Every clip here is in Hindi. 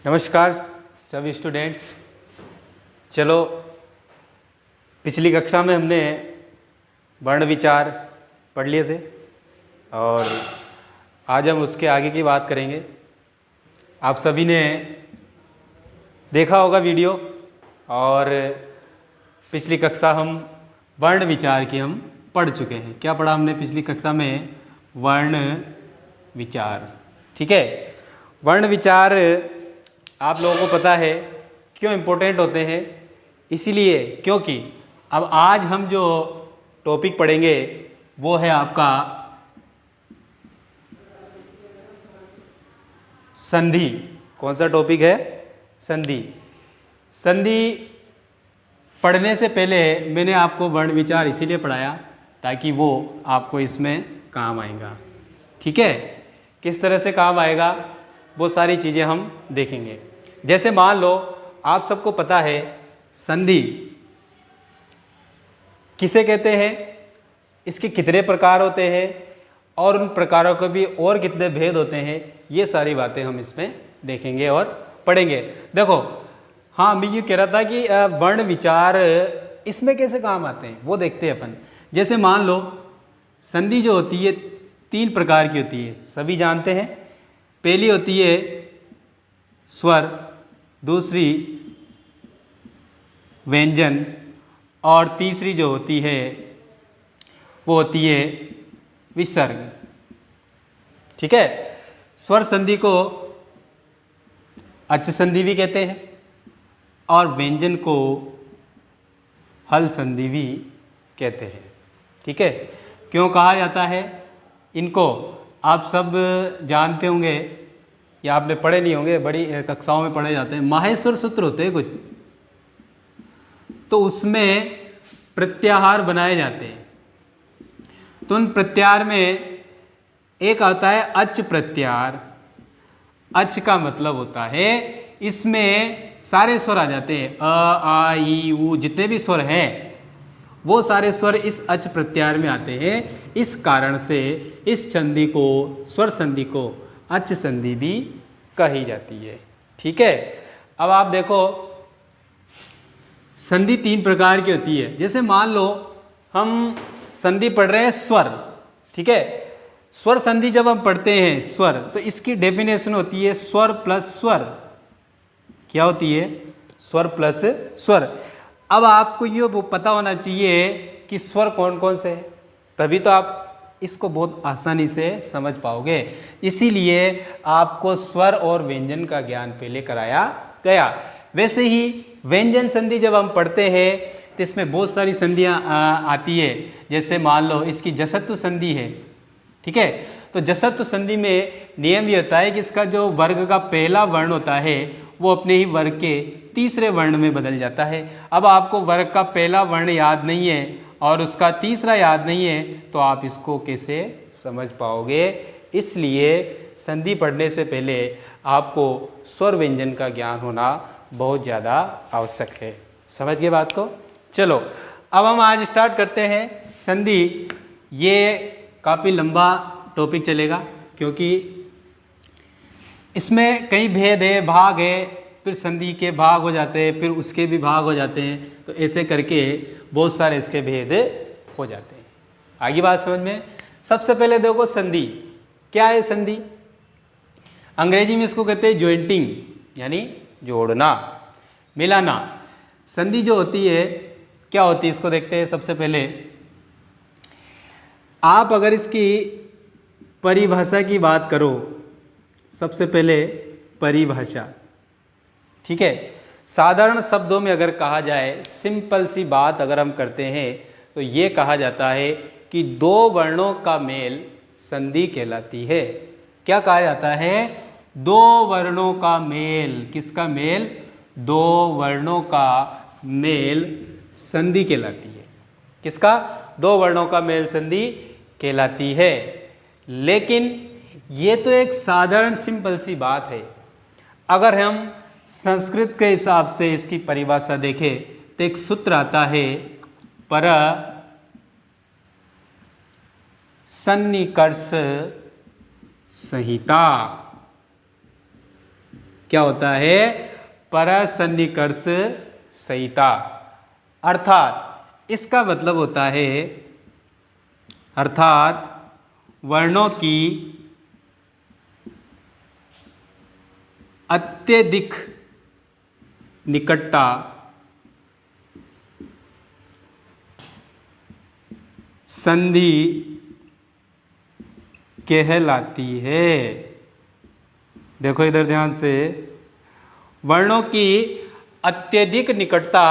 नमस्कार सभी स्टूडेंट्स। चलो, पिछली कक्षा में हमने वर्ण विचार पढ़ लिए थे और आज हम उसके आगे की बात करेंगे। आप सभी ने देखा होगा वीडियो, और पिछली कक्षा हम वर्ण विचार की हम पढ़ चुके हैं। क्या पढ़ा हमने पिछली कक्षा में? वर्ण विचार। ठीक है, वर्ण विचार आप लोगों को पता है क्यों इम्पोर्टेंट होते हैं। इसीलिए क्योंकि अब आज हम जो टॉपिक पढ़ेंगे वो है आपका संधि। कौन सा टॉपिक है? संधि। संधि पढ़ने से पहले मैंने आपको वर्ण विचार इसीलिए पढ़ाया ताकि वो आपको इसमें काम आएगा। ठीक है, किस तरह से काम आएगा वो सारी चीज़ें हम देखेंगे। जैसे मान लो, आप सबको पता है संधि किसे कहते हैं, इसके कितने प्रकार होते हैं और उन प्रकारों के भी और कितने भेद होते हैं, ये सारी बातें हम इसमें देखेंगे और पढ़ेंगे। देखो, हाँ, मैं ये कह रहा था कि वर्ण विचार इसमें कैसे काम आते हैं वो देखते हैं अपन। जैसे मान लो, संधि जो होती है 3 प्रकार की होती है, सभी जानते हैं। पहली होती है स्वर, दूसरी व्यंजन, और तीसरी जो होती है वो होती है विसर्ग। ठीक है, स्वर संधि को अच संधि भी कहते हैं और व्यंजन को हल संधि भी कहते हैं। ठीक है, क्यों कहा जाता है इनको? आप सब जानते होंगे या आपने पढ़े नहीं होंगे, बड़ी कक्षाओं में पढ़े जाते हैं। माहेश्वर सूत्र होते हैं कुछ, तो उसमें प्रत्याहार बनाए जाते हैं। तो उन प्रत्याहार में एक आता है अच प्रत्याहार। अच का मतलब होता है इसमें सारे स्वर आ जाते हैं, अ आ ई उ, जितने भी स्वर हैं वो सारे स्वर इस अच प्रत्याहार में आते हैं। इस कारण से इस संधि को, स्वर संधि को अच संधि भी कही जाती है। ठीक है, अब आप देखो, संधि 3 प्रकार की होती है। जैसे मान लो हम संधि पढ़ रहे हैं स्वर। ठीक है, स्वर संधि जब हम पढ़ते हैं स्वर, तो इसकी डेफिनेशन होती है स्वर प्लस स्वर। क्या होती है? स्वर प्लस स्वर। अब आपको ये वो पता होना चाहिए कि स्वर कौन कौन से हैं, तभी तो आप इसको बहुत आसानी से समझ पाओगे। इसीलिए आपको स्वर और व्यंजन का ज्ञान पहले कराया गया। वैसे ही व्यंजन संधि जब हम पढ़ते हैं तो इसमें बहुत सारी संधियाँ आती है। जैसे मान लो इसकी जसत्व संधि है। ठीक है, तो जसत्व संधि में नियम ये होता है कि इसका जो वर्ग का पहला वर्ण होता है वो अपने ही वर्ग के तीसरे वर्ण में बदल जाता है। अब आपको वर्ग का पहला वर्ण याद नहीं है और उसका तीसरा याद नहीं है, तो आप इसको कैसे समझ पाओगे? इसलिए संधि पढ़ने से पहले आपको स्वर व्यंजन का ज्ञान होना बहुत ज़्यादा आवश्यक है। समझ गए बात को? चलो, अब हम आज स्टार्ट करते हैं संधि। ये काफ़ी लंबा टॉपिक चलेगा क्योंकि इसमें कई भेद है, भाग है, फिर संधि के भाग हो जाते हैं, फिर उसके भी भाग हो जाते हैं। तो ऐसे करके बहुत सारे इसके भेद हो जाते हैं। आगे बात समझ में? सबसे पहले देखो संधि क्या है। संधि अंग्रेजी में इसको कहते हैं ज्वाइंटिंग, यानी जोड़ना, मिलाना। संधि जो होती है क्या होती है इसको देखते हैं। सबसे पहले आप अगर इसकी परिभाषा की बात करो, सबसे पहले परिभाषा। ठीक है, साधारण शब्दों में अगर कहा जाए, सिंपल सी बात अगर हम करते हैं तो ये कहा जाता है कि 2 वर्णों का मेल संधि कहलाती है। क्या कहा जाता है? 2 वर्णों का मेल। किसका मेल? 2 वर्णों का मेल संधि कहलाती है। किसका? 2 वर्णों का मेल संधि कहलाती है। लेकिन ये तो एक साधारण सिंपल सी बात है। अगर हम संस्कृत के हिसाब से इसकी परिभाषा देखें तो एक सूत्र आता है, पर सन्निकर्ष संहिता। क्या होता है? परसन्निकर्ष संहिता। अर्थात इसका मतलब होता है, अर्थात वर्णों की अत्यधिक निकटता संधि कहलाती है। देखो इधर ध्यान से, वर्णों की अत्यधिक निकटता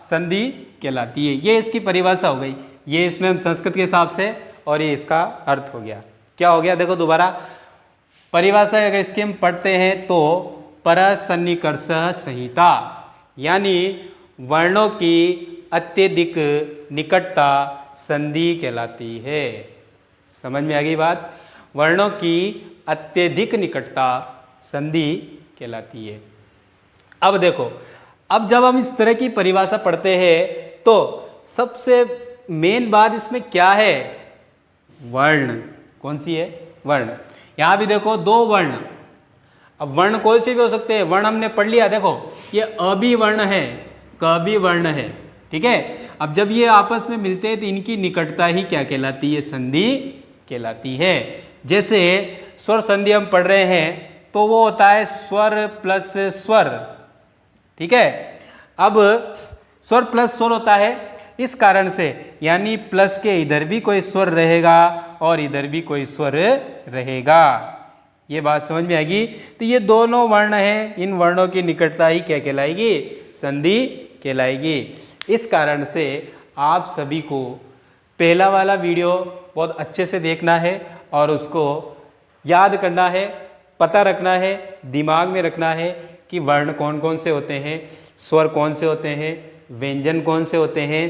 संधि कहलाती है, ये इसकी परिभाषा हो गई। ये इसमें हम संस्कृत के हिसाब से, और ये इसका अर्थ हो गया। क्या हो गया? देखो दोबारा परिभाषा अगर इसकी हम पढ़ते हैं तो परसन्निकर्ष संहिता, यानी वर्णों की अत्यधिक निकटता संधि कहलाती है। समझ में आ गई बात? वर्णों की अत्यधिक निकटता संधि कहलाती है। अब देखो, अब जब हम इस तरह की परिभाषा पढ़ते हैं तो सबसे मेन बात इसमें क्या है? वर्ण। कौन सी है? वर्ण। यहां भी देखो दो वर्ण। अब वर्ण कोई से भी हो सकते हैं। वर्ण हमने पढ़ लिया, देखो ये अ भी वर्ण है, क भी वर्ण है, ठीक है। अब जब ये आपस में मिलते हैं तो इनकी निकटता ही क्या कहलाती है? संधि कहलाती है। जैसे स्वर संधि हम पढ़ रहे हैं तो वो होता है स्वर प्लस स्वर, ठीक है। अब स्वर प्लस स्वर होता है इस कारण से, यानी प्लस के इधर भी कोई स्वर रहेगा और इधर भी कोई स्वर रहेगा। ये बात समझ में आएगी? तो ये दोनों वर्ण हैं, इन वर्णों की निकटता ही क्या कहलाएगी? संधि कहलाएगी। इस कारण से आप सभी को पहला वाला वीडियो बहुत अच्छे से देखना है और उसको याद करना है, पता रखना है, दिमाग में रखना है कि वर्ण कौन कौन से होते हैं, स्वर कौन से होते हैं, व्यंजन कौन से होते हैं,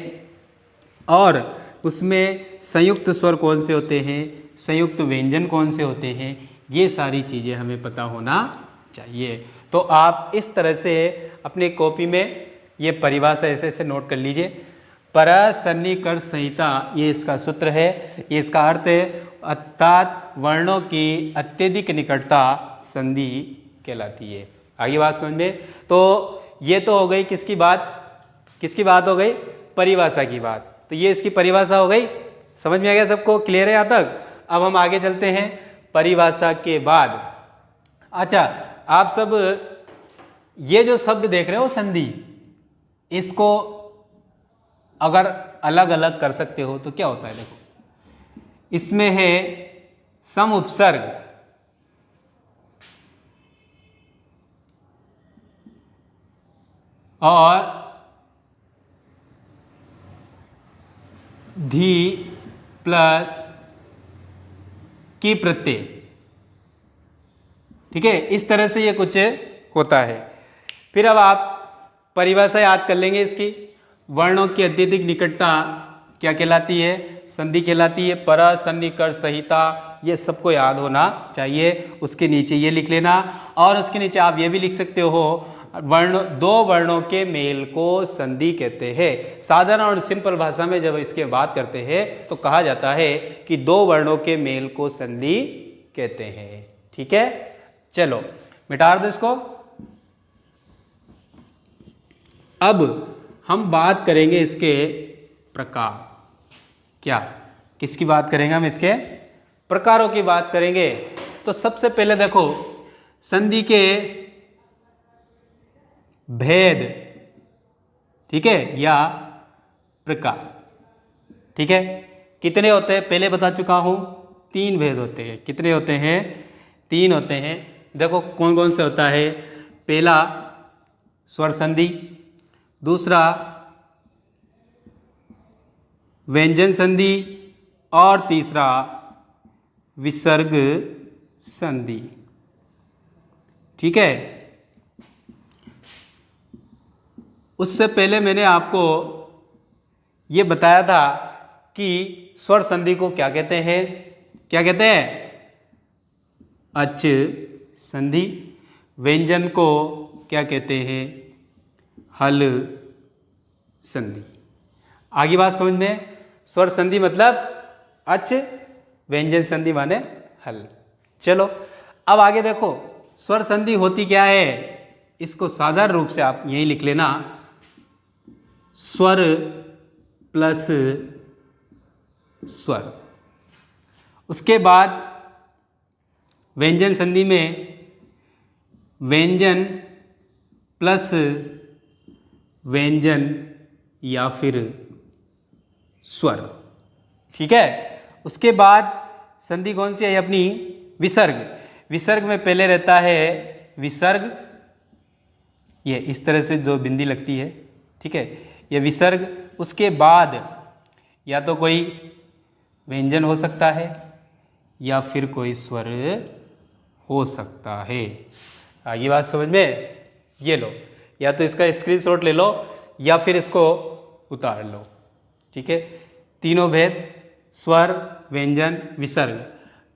और उसमें संयुक्त स्वर कौन से होते हैं, संयुक्त व्यंजन कौन से होते हैं। ये सारी चीज़ें हमें पता होना चाहिए। तो आप इस तरह से अपने कॉपी में ये परिभाषा ऐसे ऐसे नोट कर लीजिए। परसन्निकर्ष संहिता, ये इसका सूत्र है, ये इसका अर्थ है, अर्थात वर्णों की अत्यधिक निकटता संधि कहलाती है। आगे बात समझ में? तो ये तो हो गई किसकी बात? किसकी बात हो गई? परिभाषा की बात। तो ये इसकी परिभाषा हो गई। समझ में आ गया सबको? क्लियर है यहाँ तक? अब हम आगे चलते हैं परिभाषा के बाद। अच्छा, आप सब ये जो शब्द देख रहे हो संधि, इसको अगर अलग अलग कर सकते हो तो क्या होता है? देखो, इसमें है सम उपसर्ग और धी प्लस की प्रत्यय, ठीक है। इस तरह से ये कुछ होता है। फिर अब आप परिभाषा याद कर लेंगे इसकी। वर्णों की अत्यधिक निकटता क्या कहलाती है? संधि कहलाती है। परसन्निकर्ष संहिता, ये सबको याद होना चाहिए। उसके नीचे ये लिख लेना, और उसके नीचे आप ये भी लिख सकते हो, दो वर्णों के मेल को संधि कहते हैं। साधारण और सिंपल भाषा में जब इसके बात करते हैं तो कहा जाता है कि दो वर्णों के मेल को संधि कहते हैं, ठीक है। चलो मिटा दो इसको। अब हम बात करेंगे इसके प्रकार। क्या? किसकी बात करेंगे हम? इसके प्रकारों की बात करेंगे। तो सबसे पहले देखो, संधि के भेद, ठीक है, या प्रकार, ठीक है। कितने होते हैं पहले बता चुका हूं, 3 भेद होते हैं। कितने होते हैं? 3 होते हैं। देखो कौन कौन से होता है। पहला स्वर संधि, दूसरा व्यंजन संधि, और तीसरा विसर्ग संधि, ठीक है। उससे पहले मैंने आपको ये बताया था कि स्वर संधि को क्या कहते हैं? क्या कहते हैं? अच संधि। व्यंजन को क्या कहते हैं? हल संधि। आगे बात समझ में? स्वर संधि मतलब अच, व्यंजन संधि माने हल। चलो अब आगे देखो, स्वर संधि होती क्या है, इसको साधारण रूप से आप यही लिख लेना, स्वर प्लस स्वर। उसके बाद व्यंजन संधि में व्यंजन प्लस व्यंजन या फिर स्वर। ठीक है। उसके बाद संधि कौन सी है अपनी, विसर्ग। विसर्ग में पहले रहता है विसर्ग, ये इस तरह से जो बिंदी लगती है, ठीक है, ये विसर्ग। उसके बाद या तो कोई व्यंजन हो सकता है या फिर कोई स्वर हो सकता है। आगे बात समझ में, ये लो, या तो इसका स्क्रीनशॉट ले लो या फिर इसको उतार लो। ठीक है, तीनों भेद, स्वर, व्यंजन, विसर्ग।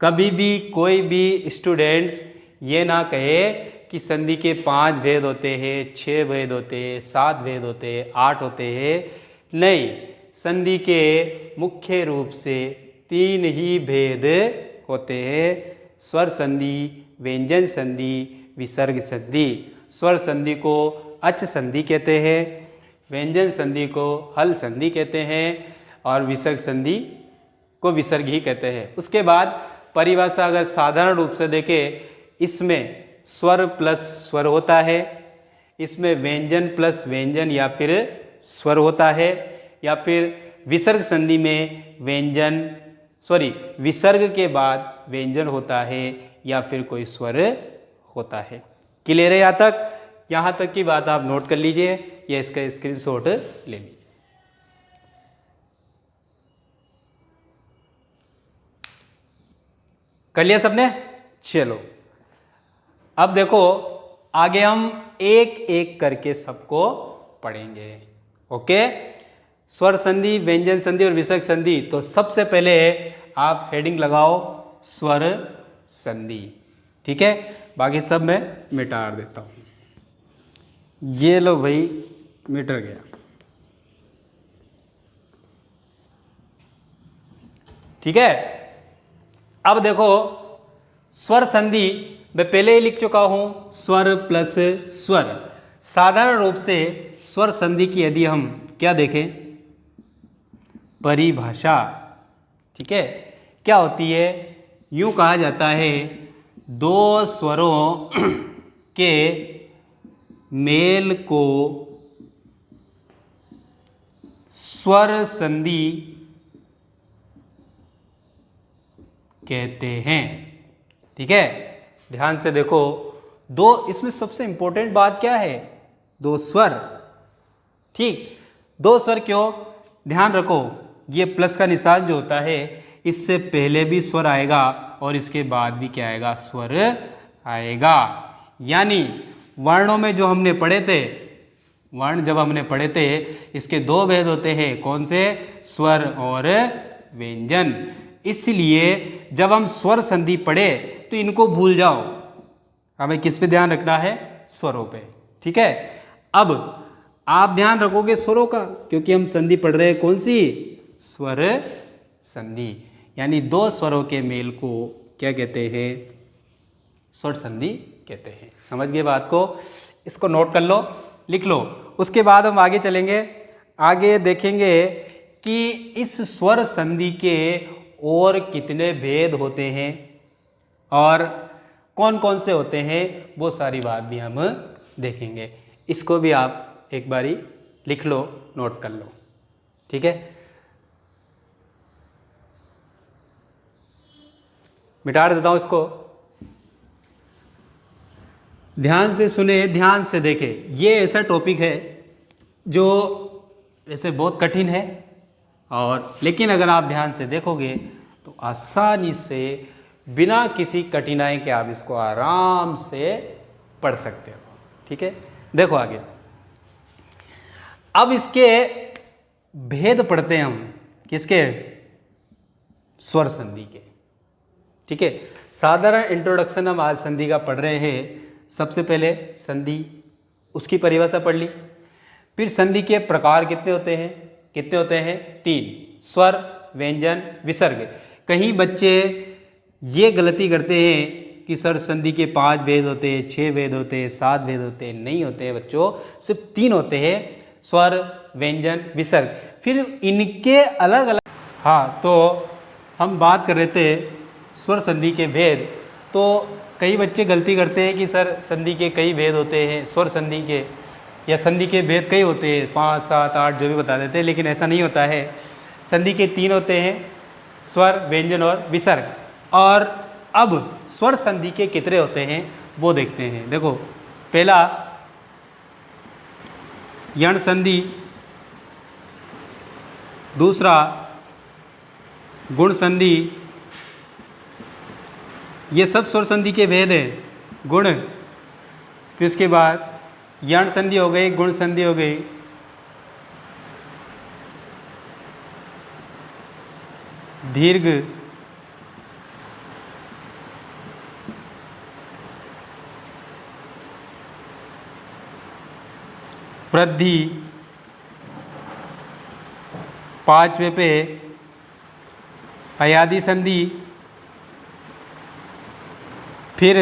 कभी भी कोई भी स्टूडेंट्स ये ना कहे कि संधि के 5 भेद होते हैं, 6 भेद होते हैं, 7 भेद होते हैं, 8 होते हैं। नहीं, संधि के मुख्य रूप से 3 ही भेद होते हैं, स्वर संधि, व्यंजन संधि, विसर्ग संधि। स्वर संधि को अच संधि कहते हैं, व्यंजन संधि को हल संधि कहते हैं और विसर्ग संधि को विसर्ग ही कहते हैं। उसके बाद परिभाषा अगर साधारण रूप से देखें, इसमें स्वर प्लस स्वर होता है, इसमें व्यंजन प्लस व्यंजन या फिर स्वर होता है, या फिर विसर्ग संधि में विसर्ग के बाद व्यंजन होता है या फिर कोई स्वर होता है। क्लियर है यहाँ तक? यहाँ तक की बात आप नोट कर लीजिए या इसका स्क्रीनशॉट ले लीजिए। कर लिया सबने? चलो अब देखो, आगे हम एक एक करके सबको पढ़ेंगे। ओके, स्वर संधि, व्यंजन संधि और विसर्ग संधि। तो सबसे पहले आप हेडिंग लगाओ स्वर संधि। ठीक है, बाकी सब मैं मिटा देता हूं। ये लो भाई, मिट गया। ठीक है, अब देखो स्वर संधि मैं पहले ही लिख चुका हूं, स्वर प्लस स्वर। साधारण रूप से स्वर संधि की यदि हम क्या देखें, परिभाषा, ठीक है, क्या होती है, यूं कहा जाता है, 2 स्वरों के मेल को स्वर संधि कहते हैं। ठीक है, ध्यान से देखो, इसमें सबसे इंपॉर्टेंट बात क्या है, 2 स्वर। ठीक, 2 स्वर क्यों, ध्यान रखो, ये प्लस का निशान जो होता है, इससे पहले भी स्वर आएगा और इसके बाद भी क्या आएगा, स्वर आएगा। यानी वर्णों में जो हमने पढ़े थे, वर्ण जब हमने पढ़े थे, इसके 2 भेद होते हैं, कौन से, स्वर और व्यंजन। इसलिए जब हम स्वर संधि पढ़े तो इनको भूल जाओ, हमें किस पे ध्यान रखना है, स्वरों पे। ठीक है, अब आप ध्यान रखोगे स्वरों का, क्योंकि हम संधि पढ़ रहे हैं, कौन सी, स्वर संधि। यानी 2 स्वरों के मेल को क्या कहते हैं, स्वर संधि कहते हैं। समझ गए बात को? इसको नोट कर लो, लिख लो। उसके बाद हम आगे चलेंगे, आगे देखेंगे कि इस स्वर संधि के और कितने भेद होते हैं और कौन कौन से होते हैं, वो सारी बात भी हम देखेंगे। इसको भी आप एक बारी लिख लो, नोट कर लो। ठीक है, मिटा देता हूं इसको। ध्यान से सुने, ध्यान से देखें। ये ऐसा टॉपिक है जो वैसे बहुत कठिन है, और लेकिन अगर आप ध्यान से देखोगे तो आसानी से बिना किसी कठिनाई के आप इसको आराम से पढ़ सकते हो। ठीक है, देखो आगे। अब इसके भेद पढ़ते हैं हम, किसके, स्वर संधि के। ठीक है, साधारण इंट्रोडक्शन हम आज संधि का पढ़ रहे हैं। सबसे पहले संधि, उसकी परिभाषा पढ़ ली। फिर संधि के प्रकार कितने होते हैं, 3, स्वर, व्यंजन, विसर्ग। कहीं बच्चे ये गलती करते हैं कि सर संधि के 5 भेद होते हैं, 6 भेद होते हैं, 7 भेद होते हैं, नहीं होते हैं बच्चों, सिर्फ 3 होते हैं, स्वर, व्यंजन, विसर्ग। फिर इनके अलग अलग, हाँ तो हम बात कर रहे थे स्वर संधि के भेद। तो कई बच्चे गलती करते हैं कि सर संधि के कई भेद होते हैं, स्वर संधि के या संधि के भेद कई होते हैं, 5, 7, 8 जो भी बता देते हैं, लेकिन ऐसा नहीं होता है। संधि के 3 होते हैं, स्वर, व्यंजन और विसर्ग। और अब स्वर संधि के कितने होते हैं वो देखते हैं। देखो पहला यण संधि, दूसरा गुण संधि, ये सब स्वर संधि के भेद हैं। गुण, फिर उसके बाद यण संधि हो गई, गुण संधि हो गई, दीर्घ, वृद्धि, 5वें पे अयादि संधि, फिर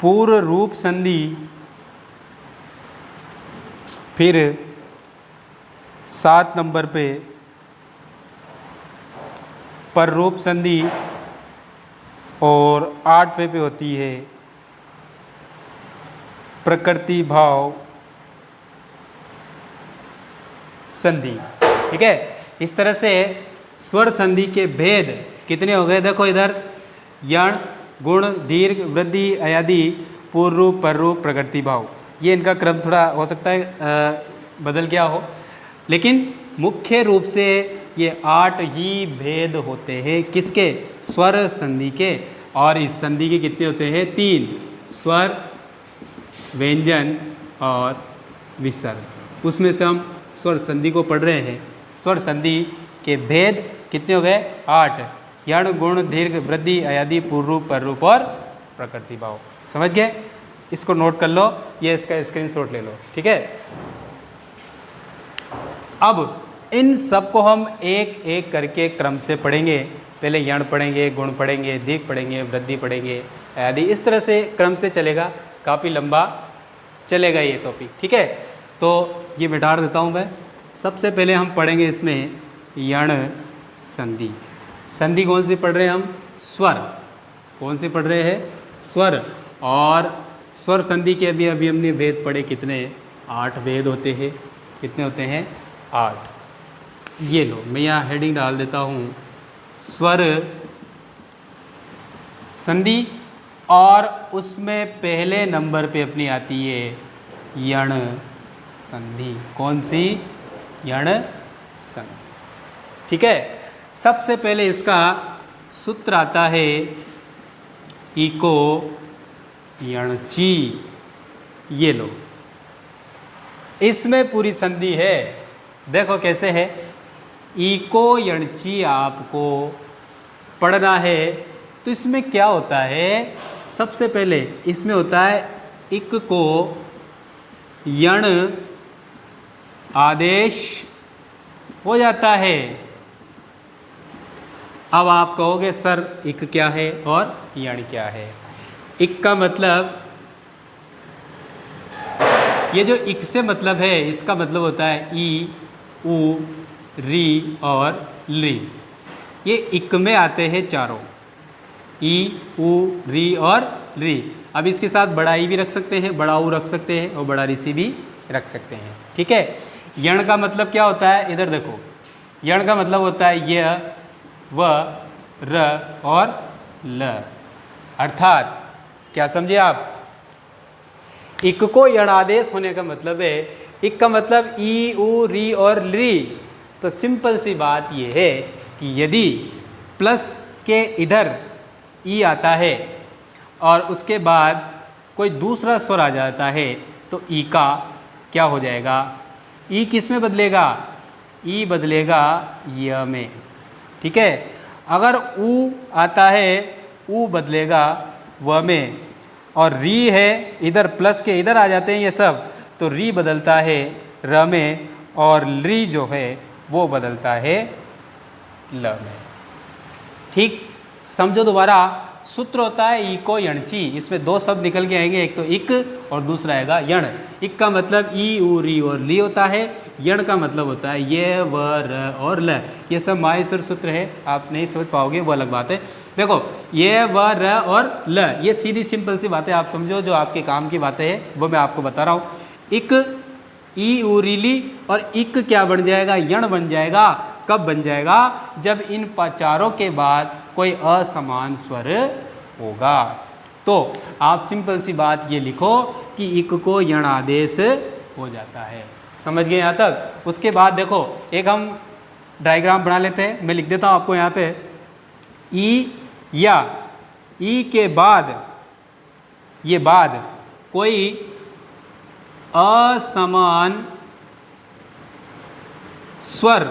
पूर्व रूप संधि, फिर 7 नंबर पे पररूप संधि, और 8वें पे होती है प्रकृति भाव संधि। ठीक है, इस तरह से स्वर संधि के भेद कितने हो गए? देखो इधर यण, गुण, दीर्घ, वृद्धि, अयादि, पूर्व रूप, पर रूप, प्रकृति भाव। ये इनका क्रम थोड़ा हो सकता है बदल गया हो, लेकिन मुख्य रूप से ये 8 ही भेद होते हैं। किसके? स्वर संधि के। और इस संधि के कितने होते हैं? 3, स्वर, व्यंजन और विसर्ग। उसमें से हम स्वर संधि को पढ़ रहे हैं। स्वर संधि के भेद कितने हो गए? 8, यण, गुण, दीर्घ, वृद्धि, अयादि, पूर्व रूप, पर रूप और प्रकृति भाव। समझ गए? इसको नोट कर लो, ये इसका स्क्रीनशॉट ले लो। ठीक है, अब इन सब को हम एक एक करके क्रम से पढ़ेंगे। पहले यण पढ़ेंगे, गुण पढ़ेंगे, दीर्घ पढ़ेंगे, वृद्धि पढ़ेंगे, अयादि, इस तरह से क्रम से चलेगा। काफ़ी लंबा चलेगा ये टॉपिक। ठीक है, तो ये मिटा देता हूँ मैं। सबसे पहले हम पढ़ेंगे इसमें यण संधि। संधि कौन सी पढ़ रहे हैं हम? स्वर। कौन सी पढ़ रहे हैं? स्वर। और स्वर संधि के अभी हमने भेद पढ़े कितने? 8 भेद होते हैं। कितने होते हैं? 8। ये लो, मैं यहाँ हेडिंग डाल देता हूँ, स्वर संधि, और उसमें पहले नंबर पे अपनी आती है यण संधि। कौन सी? यण संधि। ठीक है, सबसे पहले इसका सूत्र आता है इको यणची। ये लो, इसमें पूरी संधि है। देखो कैसे है। इको यणची आपको पढ़ना है। तो इसमें क्या होता है? सबसे पहले इसमें होता है इक को यण आदेश हो जाता है। अब आप कहोगे सर इक क्या है और यण क्या है? इक का मतलब, ये जो इक से मतलब है, इसका मतलब होता है ई, उ, री और ली। ये इक में आते हैं चारों, ई, उ, री और री। अब इसके साथ बड़ा ई भी रख सकते हैं, बड़ा ऊ रख सकते हैं और बड़ा ऋषि भी रख सकते हैं। ठीक है, यण का मतलब क्या होता है? इधर देखो, यण का मतलब होता है य, व, र और ल। अर्थात क्या समझे आप? इक को यणादेश होने का मतलब है, इक का मतलब ई, उ, री और ली। तो सिंपल सी बात यह है कि यदि प्लस के इधर ई आता है और उसके बाद कोई दूसरा स्वर आ जाता है तो ई का क्या हो जाएगा? ई किस में बदलेगा? ई बदलेगा य में। ठीक है, अगर उ आता है, उ बदलेगा व में, और री है, इधर प्लस के इधर आ जाते हैं ये सब, तो री बदलता है र में, और ली जो है वो बदलता है ल में। ठीक, समझो दोबारा, सूत्र होता है इको यणची, इसमें दो शब्द निकल के आएंगे, एक तो इक और दूसरा आएगा यण। इक का मतलब ई उ री और ली होता है, यण का मतलब होता है ये व र और ल। ये सब माहेश्वर सूत्र है, आप नहीं समझ पाओगे वो अलग बात है। देखो ये व र और ल, ये सीधी सिंपल सी बातें आप समझो, जो आपके काम की बातें हैं वो मैं आपको बता रहा हूँ। इक ई उ री ली और इक क्या बन जाएगा, यण बन जाएगा। कब बन जाएगा, जब इन चारों के बाद कोई असमान स्वर होगा। तो आप सिंपल सी बात ये लिखो कि इक को यण आदेश हो जाता है। समझ गए यहाँ तक। उसके बाद देखो एक हम डायग्राम बना लेते हैं, मैं लिख देता हूँ आपको यहाँ पे। ई या ई के बाद, ये बाद कोई असमान स्वर,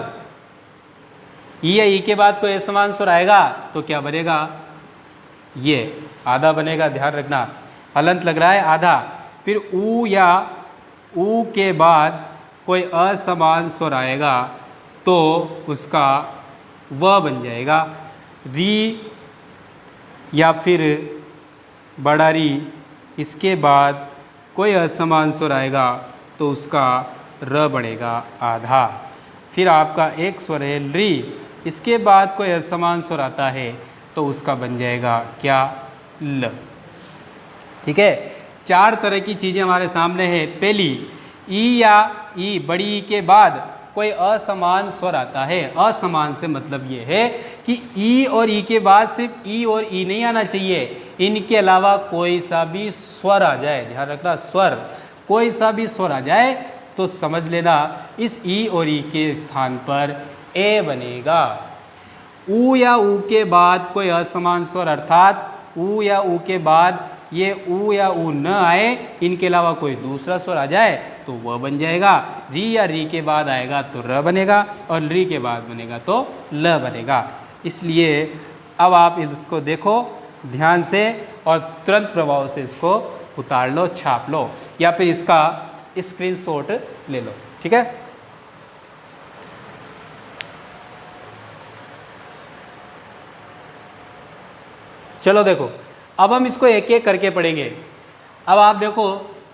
ई या ई के बाद कोई असमान स्वर आएगा तो क्या बनेगा, ये आधा बनेगा, ध्यान रखना। हलंत लग रहा है आधा। फिर ऊ या ऊ के बाद कोई असमान स्वर आएगा तो उसका व बन जाएगा। री या फिर बड़ा री, इसके बाद कोई असमान स्वर आएगा तो उसका र बनेगा आधा। फिर आपका एक स्वर है री, इसके बाद कोई असमान स्वर आता है तो उसका बन जाएगा क्या, ल। ठीक है, चार तरह की चीज़ें हमारे सामने है। पहली, ई या ई, बड़ी ई के बाद कोई असमान स्वर आता है। असमान से मतलब ये है कि ई और ई के बाद सिर्फ ई और ई नहीं आना चाहिए, इनके अलावा कोई सा भी स्वर आ जाए। ध्यान रखना, स्वर, कोई सा भी स्वर आ जाए तो समझ लेना इस ई और ई के स्थान पर ए बनेगा। ऊ या ऊ के बाद कोई असमान स्वर, अर्थात ऊ या ऊ के बाद ये ऊ या ऊ न आए, इनके अलावा कोई दूसरा स्वर आ जाए तो वह बन जाएगा। री या री के बाद आएगा तो र बनेगा, और री के बाद बनेगा तो ल बनेगा। इसलिए अब आप इसको देखो ध्यान से और तुरंत प्रभाव से इसको उतार लो, छाप लो, या फिर इसका स्क्रीनशॉट ले लो। ठीक है, चलो देखो अब हम इसको एक एक करके पढ़ेंगे। अब आप देखो,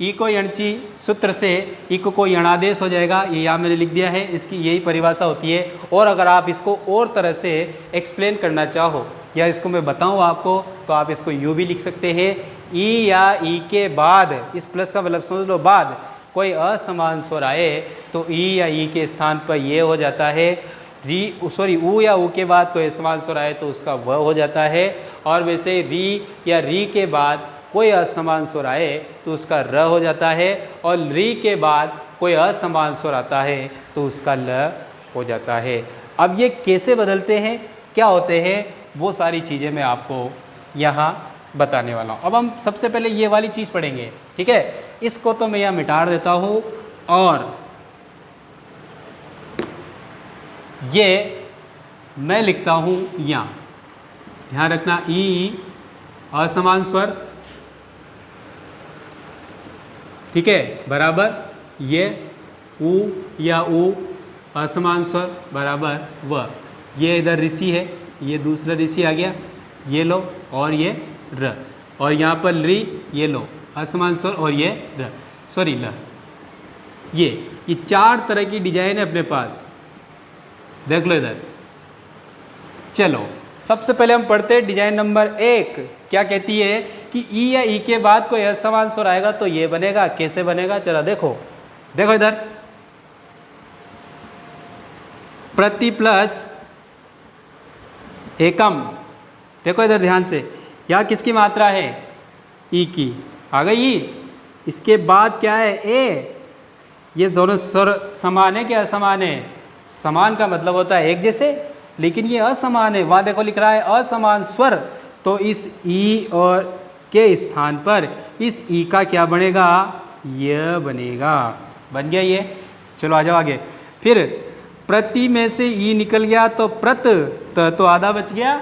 ई को यणची सूत्र से इक को यणादेश हो जाएगा, ये यहाँ मैंने लिख दिया है, इसकी यही परिभाषा होती है। और अगर आप इसको और तरह से एक्सप्लेन करना चाहो या इसको मैं बताऊँ आपको, तो आप इसको यूँ भी लिख सकते हैं, ई या ई के बाद, इस प्लस का मतलब समझ लो बाद, कोई असमान स्वर आए तो ई या ई के स्थान पर ये हो जाता है। ऊ या ऊ के बाद कोई असमान स्वर आए तो उसका व हो जाता है। और वैसे री या री के बाद कोई असमान स्वर आए तो उसका र हो जाता है, और री के बाद कोई असमान स्वर आता है तो उसका ल हो जाता है। अब ये कैसे बदलते हैं, क्या होते हैं, वो सारी चीज़ें मैं आपको यहाँ बताने वाला हूँ। अब हम सबसे पहले ये वाली चीज़ पढ़ेंगे। ठीक है, इसको तो मैं यहाँ मिटा देता हूँ, और ये मैं लिखता हूँ यहाँ। ध्यान रखना, ई असमान स्वर, ठीक है, बराबर ये ऊ या ऊ असमान स्वर बराबर व। ये इधर ऋषि है, ये दूसरा ऋषि आ गया, ये लो, और ये र, और यहाँ पर री, ये लो असमान स्वर, और ये र, सॉरी ल। ये चार तरह की डिजाइन है अपने पास, देख लो इधर। चलो सबसे पहले हम पढ़ते हैं डिजाइन नंबर 1। क्या कहती है कि ई या ई के बाद कोई असमान स्वर आएगा तो ये बनेगा। कैसे बनेगा, चलो देखो, देखो इधर, प्रति प्लस एकम। देखो इधर ध्यान से, यहाँ किसकी मात्रा है, ई की, आ गई ई, इसके बाद क्या है ए। ये दोनों स्वर समान है क्या असमान है, समान का मतलब होता है एक जैसे, लेकिन ये असमान है। वहाँ देखो लिख रहा है असमान स्वर, तो इस ई और के स्थान पर इस ई का क्या बनेगा, यह बनेगा। बन गया ये। चलो आ जाओ आगे। फिर प्रति में से ई निकल गया तो प्रत, तो आधा बच गया।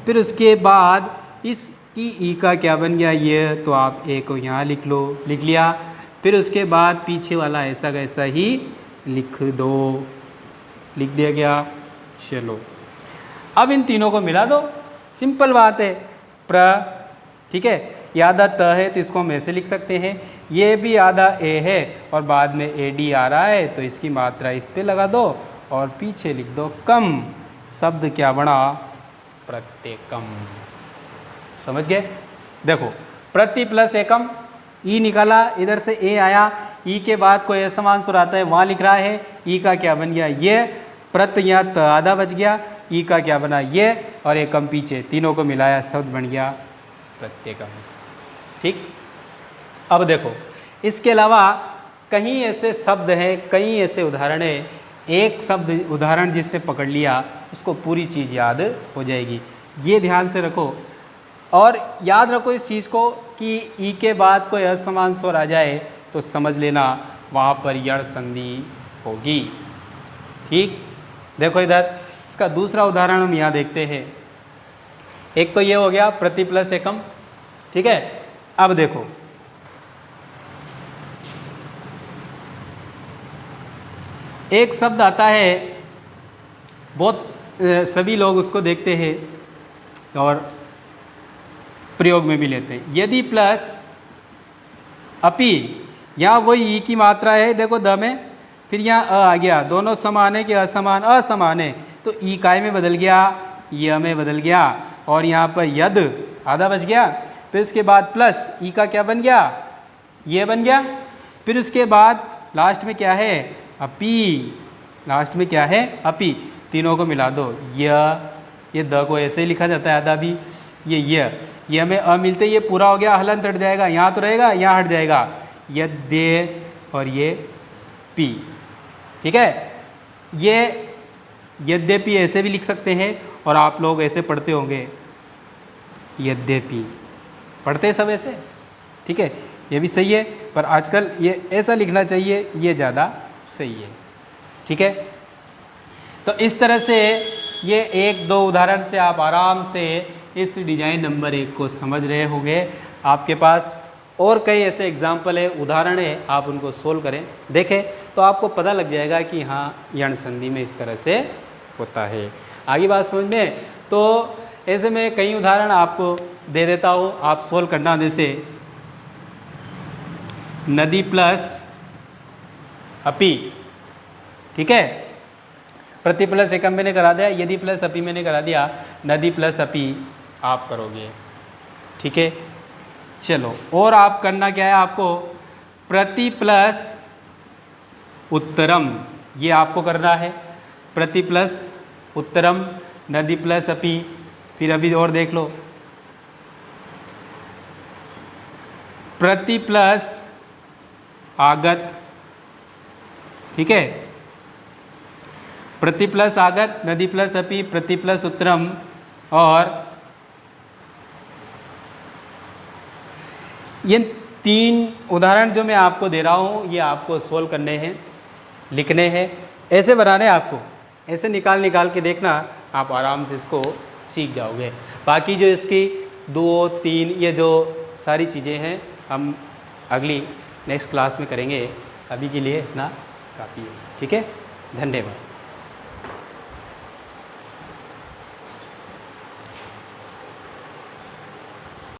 फिर उसके बाद इस ई का क्या बन गया, ये, तो आप ए को यहाँ लिख लो, लिख लिया। फिर उसके बाद पीछे वाला ऐसा का ऐसा ही लिख दो, लिख दिया गया। चलो अब इन तीनों को मिला दो, सिंपल बात है। प्र, ठीक है, ये आधा त है तो इसको हम ऐसे लिख सकते हैं, ये भी आधा ए है और बाद में ए डी आ रहा है तो इसकी मात्रा इस पे लगा दो और पीछे लिख दो कम। शब्द क्या बना? प्रत्येकम। समझ गए? देखो प्रति प्लस एकम, ई निकाला, इधर से ए आया, ई के बाद कोई असमान स्वर आता है वहाँ लिख रहा है, ई का क्या बन गया? ये। प्रत यहाँ त आधा बच गया, ई का क्या बना? ये, और एकम पीछे, तीनों को मिलाया शब्द बन गया प्रत्येकम। ठीक। अब देखो इसके अलावा कहीं ऐसे शब्द हैं, कई ऐसे उदाहरण हैं, एक शब्द उदाहरण जिसने पकड़ लिया उसको पूरी चीज़ याद हो जाएगी। ये ध्यान से रखो और याद रखो इस चीज़ को कि ई के बाद कोई असमान स्वर आ जाए तो समझ लेना वहाँ पर यण संधि होगी। ठीक। देखो इधर इसका दूसरा उदाहरण हम यहाँ देखते हैं। एक तो ये हो गया प्रति प्लस एकम, ठीक है। अब देखो एक शब्द आता है, बहुत सभी लोग उसको देखते हैं और प्रयोग में भी लेते हैं। यदि प्लस अपि, यहाँ वही ई की मात्रा है, देखो द में, फिर यहाँ अ आ गया, दोनों समान है कि असमान? असमान है, तो ई काय में बदल गया, य में बदल गया, और यहाँ पर यद आधा बच गया, फिर उसके बाद प्लस ई का क्या बन गया? ये बन गया, फिर उसके बाद लास्ट में क्या है? अपि। लास्ट में क्या है? अपि। तीनों को मिला दो, ये द को ऐसे ही लिखा जाता है आधा भी, ये में अ मिलते ये पूरा हो गया, हलंत हट जाएगा, यहाँ तो रहेगा, यहाँ हट जाएगा, यद्य और ये पी। ठीक है। ये यद्यपि ऐसे भी लिख सकते हैं और आप लोग ऐसे पढ़ते होंगे, यद्यपि पढ़ते सब ऐसे, ठीक है, ये भी सही है, पर आजकल ये ऐसा लिखना चाहिए, ये ज़्यादा सही है। ठीक है। तो इस तरह से ये एक दो उदाहरण से आप आराम से इस डिजाइन नंबर 1 को समझ रहे होंगे। आपके पास और कई ऐसे एग्जाम्पल है, उदाहरण है, आप उनको सोल्व करें, देखें तो आपको पता लग जाएगा कि हाँ यण संधि में इस तरह से होता है। आगे बात समझ में, तो ऐसे में कई उदाहरण आपको दे देता हूँ, आप सोल्व करना। जैसे नदी प्लस अपि, ठीक है, प्रति प्लस एकम मैंने करा दिया, यदि प्लस अपि मैंने करा दिया, नदी प्लस अपि आप करोगे। ठीक है। चलो और आप करना क्या है, आपको प्रति प्लस उत्तरम, ये आपको करना है, प्रति प्लस उत्तरम, नदी प्लस अपि, फिर अभी और देख लो, प्रति प्लस आगत, ठीक है, प्रति प्लस आगत, नदी प्लस अपि, प्रति प्लस उत्तरम, और ये 3 उदाहरण जो मैं आपको दे रहा हूँ ये आपको सोल्व करने हैं, लिखने हैं, ऐसे बनाने आपको, ऐसे निकाल निकाल के देखना, आप आराम से इसको सीख जाओगे। बाकी जो इसकी 2, 3 ये जो सारी चीज़ें हैं हम अगली नेक्स्ट क्लास में करेंगे, अभी के लिए इतना काफ़ी है। ठीक है, धन्यवाद।